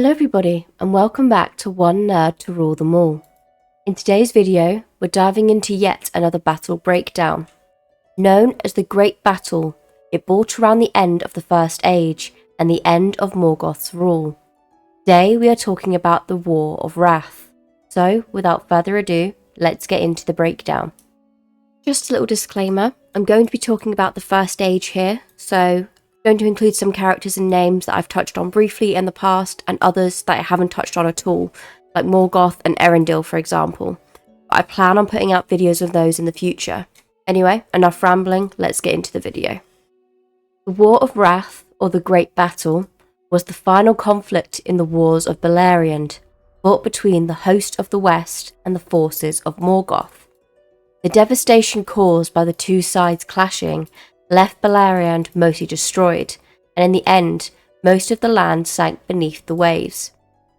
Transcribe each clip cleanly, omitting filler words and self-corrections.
Hello everybody and welcome back to One Nerd to Rule Them All. In today's video, we're diving into yet another battle breakdown. Known as the Great Battle, it brought around the end of the First Age and the end of Morgoth's rule. Today we are talking about the War of Wrath. So without further ado, let's get into the breakdown. Just a little disclaimer, I'm going to be talking about the First Age here, so I'm going to include some characters and names that I've touched on briefly in the past and others that I haven't touched on at all, like Morgoth and Eärendil for example. But I plan on putting out videos of those in the future. Anyway, enough rambling, let's get into the video. The War of Wrath, or the Great Battle, was the final conflict in the Wars of Beleriand, fought between the host of the West and the forces of Morgoth. The devastation caused by the two sides clashing left Beleriand mostly destroyed, and in the end, most of the land sank beneath the waves.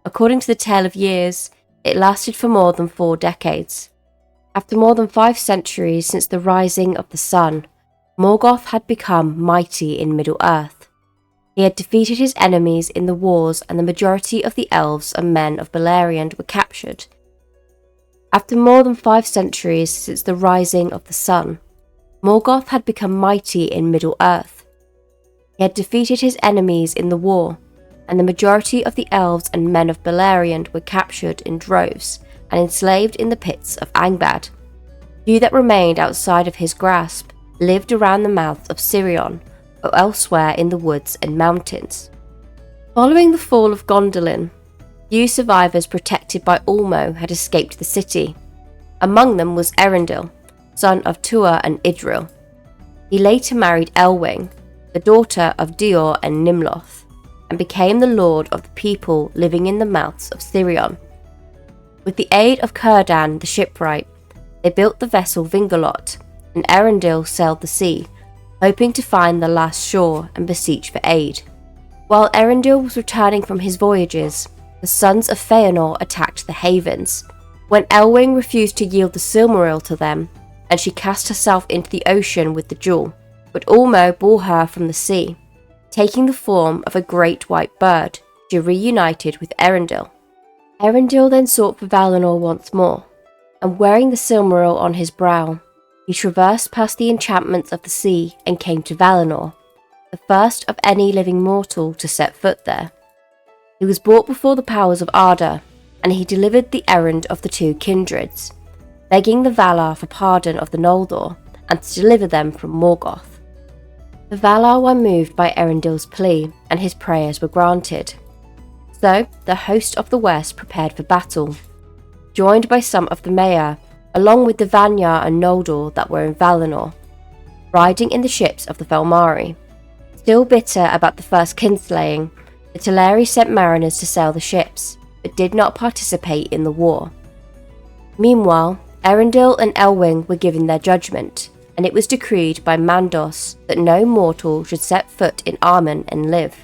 According to the Tale of Years, it lasted for more than 4 decades. After more than 5 centuries since the rising of the sun, Morgoth had become mighty in Middle-earth. He had defeated his enemies in the wars and the majority of the elves and men of Beleriand were captured. After more than 5 centuries since the rising of the sun, Morgoth had become mighty in Middle-earth. He had defeated his enemies in the war, and the majority of the elves and men of Beleriand were captured in droves and enslaved in the pits of Angband. Few that remained outside of his grasp lived around the mouth of Sirion, or elsewhere in the woods and mountains. Following the fall of Gondolin, few survivors protected by Ulmo had escaped the city. Among them was Eärendil, son of Tuor and Idril. He later married Elwing, the daughter of Dior and Nimloth, and became the lord of the people living in the mouths of Sirion. With the aid of Círdan the shipwright, they built the vessel Vingalot, and Eärendil sailed the sea, hoping to find the last shore and beseech for aid. While Eärendil was returning from his voyages, the sons of Fëanor attacked the havens. When Elwing refused to yield the Silmaril to them, and she cast herself into the ocean with the jewel, but Ulmo bore her from the sea. Taking the form of a great white bird, she reunited with Eärendil. Eärendil then sought for Valinor once more, and wearing the Silmaril on his brow, he traversed past the enchantments of the sea and came to Valinor, the first of any living mortal to set foot there. He was brought before the powers of Arda, and he delivered the errand of the 2 kindreds, begging the Valar for pardon of the Noldor and to deliver them from Morgoth. The Valar were moved by Eärendil's plea, and his prayers were granted. So the host of the West prepared for battle, joined by some of the Maiar, along with the Vanyar and Noldor that were in Valinor, riding in the ships of the Velmari. Still bitter about the first kinslaying, the Teleri sent mariners to sail the ships, but did not participate in the war. Meanwhile, Eärendil and Elwing were given their judgment, and it was decreed by Mandos that no mortal should set foot in Armen and live.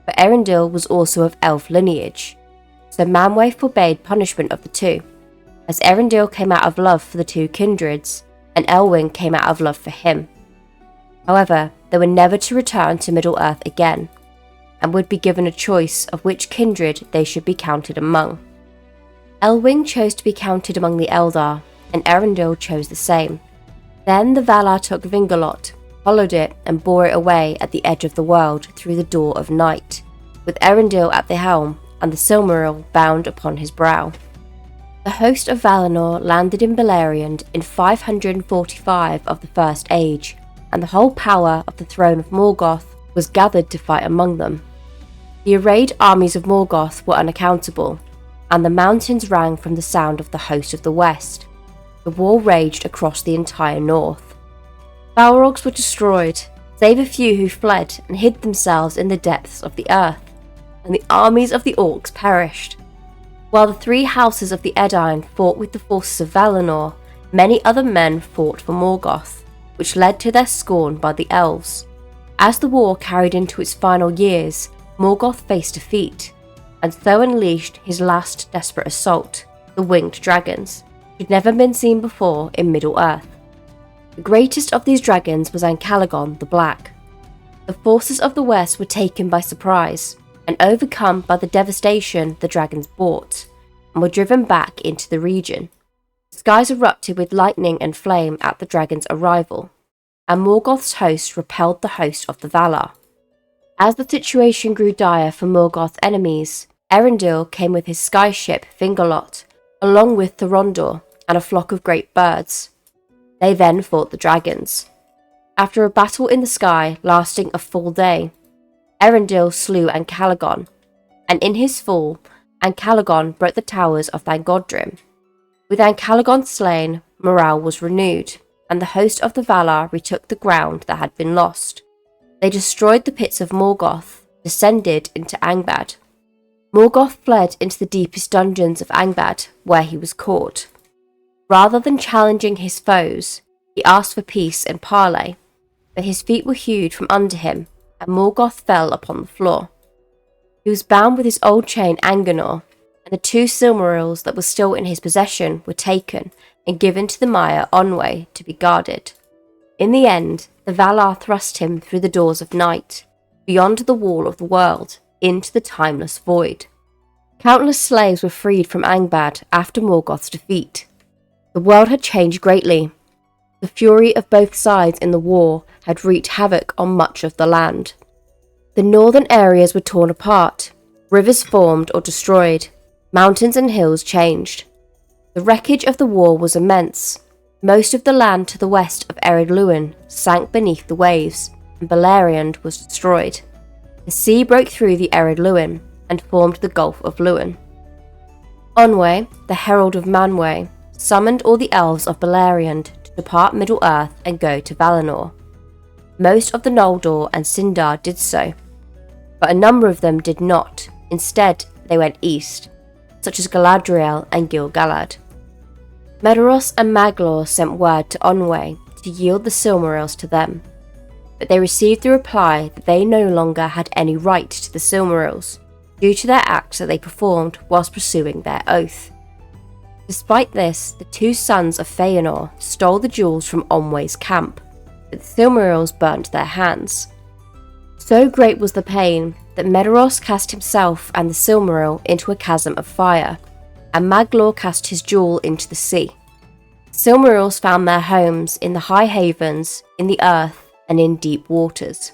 But Eärendil was also of elf lineage, so Manwë forbade punishment of the 2, as Eärendil came out of love for the 2 kindreds, and Elwing came out of love for him. However, they were never to return to Middle-earth again, and would be given a choice of which kindred they should be counted among. Elwing chose to be counted among the Eldar, and Eärendil chose the same. Then the Valar took Vingalot, followed it and bore it away at the edge of the world through the door of night, with Eärendil at the helm and the Silmaril bound upon his brow. The host of Valinor landed in Beleriand in 545 of the First Age, and the whole power of the throne of Morgoth was gathered to fight among them. The arrayed armies of Morgoth were unaccountable, and the mountains rang from the sound of the host of the West. The war raged across the entire north. Balrogs were destroyed, save a few who fled and hid themselves in the depths of the earth, and the armies of the Orcs perished. While the 3 houses of the Eärendil fought with the forces of Valinor, many other men fought for Morgoth, which led to their scorn by the elves. As the war carried into its final years, Morgoth faced defeat, and so unleashed his last desperate assault, the Winged Dragons, which had never been seen before in Middle-earth. The greatest of these dragons was Ancalagon the Black. The forces of the West were taken by surprise, and overcome by the devastation the dragons brought, and were driven back into the region. The skies erupted with lightning and flame at the dragon's arrival, and Morgoth's host repelled the host of the Valar. As the situation grew dire for Morgoth's enemies, Eärendil came with his sky ship Fingalot, along with Thorondor and a flock of great birds. They then fought the dragons. After a battle in the sky lasting a full day, Eärendil slew Ancalagon, and in his fall, Ancalagon broke the towers of Thangodrim. With Ancalagon slain, morale was renewed, and the host of the Valar retook the ground that had been lost. They destroyed the pits of Morgoth, descended into Angband. Morgoth fled into the deepest dungeons of Angband, where he was caught. Rather than challenging his foes, he asked for peace and parley, but his feet were hewed from under him, and Morgoth fell upon the floor. He was bound with his old chain Anganor, and the 2 Silmarils that were still in his possession were taken and given to the Mire Onwë to be guarded. In the end, the Valar thrust him through the doors of night, beyond the wall of the world, into the timeless void. Countless slaves were freed from Angband after Morgoth's defeat. The world had changed greatly. The fury of both sides in the war had wreaked havoc on much of the land. The northern areas were torn apart, rivers formed or destroyed, mountains and hills changed. The wreckage of the war was immense. Most of the land to the west of Eärendil and Elwing sank beneath the waves, and Beleriand was destroyed. The sea broke through the Eärendil and Elwing and formed the Gulf of Lúin. Onwë, the herald of Manwë, summoned all the elves of Beleriand to depart Middle-earth and go to Valinor. Most of the Noldor and Sindar did so, but a number of them did not. Instead, they went east, such as Galadriel and Gil-galad. Medeiros and Maglor sent word to Onwë to yield the Silmarils to them, but they received the reply that they no longer had any right to the Silmarils, due to their acts that they performed whilst pursuing their oath. Despite this, the 2 sons of Fëanor stole the jewels from Onwë's camp, but the Silmarils burnt their hands. So great was the pain that Medeiros cast himself and the Silmaril into a chasm of fire, and Maglor cast his jewel into the sea. Silmarils found their homes in the high havens, in the earth, and in deep waters.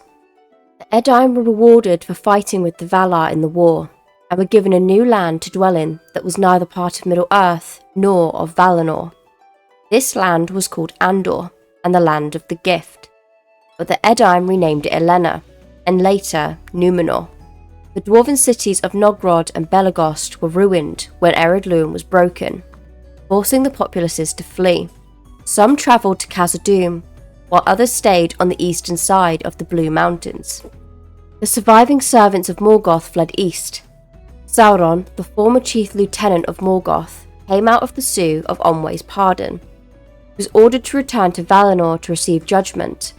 The Eärendil were rewarded for fighting with the Valar in the war, and were given a new land to dwell in that was neither part of Middle-earth nor of Valinor. This land was called Andor, and the Land of the Gift, but the Eärendil renamed it Elena, and later Númenor. The dwarven cities of Nogrod and Belegost were ruined when Eärendil and Elwing was broken, forcing the populaces to flee. Some travelled to Khazad-dûm, while others stayed on the eastern side of the Blue Mountains. The surviving servants of Morgoth fled east. Sauron, the former chief lieutenant of Morgoth, came out of the Sew of Onwë's pardon. He was ordered to return to Valinor to receive judgment.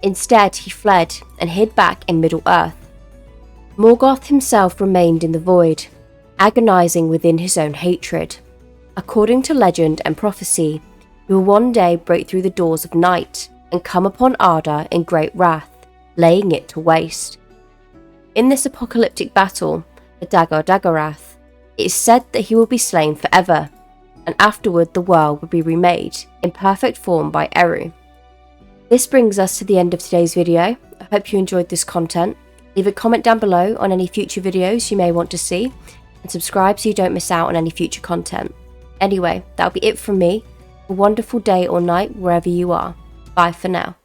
Instead, he fled and hid back in Middle-earth. Morgoth himself remained in the void, agonizing within his own hatred. According to legend and prophecy, he will one day break through the doors of night and come upon Arda in great wrath, laying it to waste. In this apocalyptic battle, the Dagor-Dagorath, it is said that he will be slain forever, and afterward the world will be remade in perfect form by Eru. This brings us to the end of today's video. I hope you enjoyed this content. Leave a comment down below on any future videos you may want to see, and subscribe so you don't miss out on any future content. Anyway, that'll be it from me. A wonderful day or night wherever you are. Bye for now.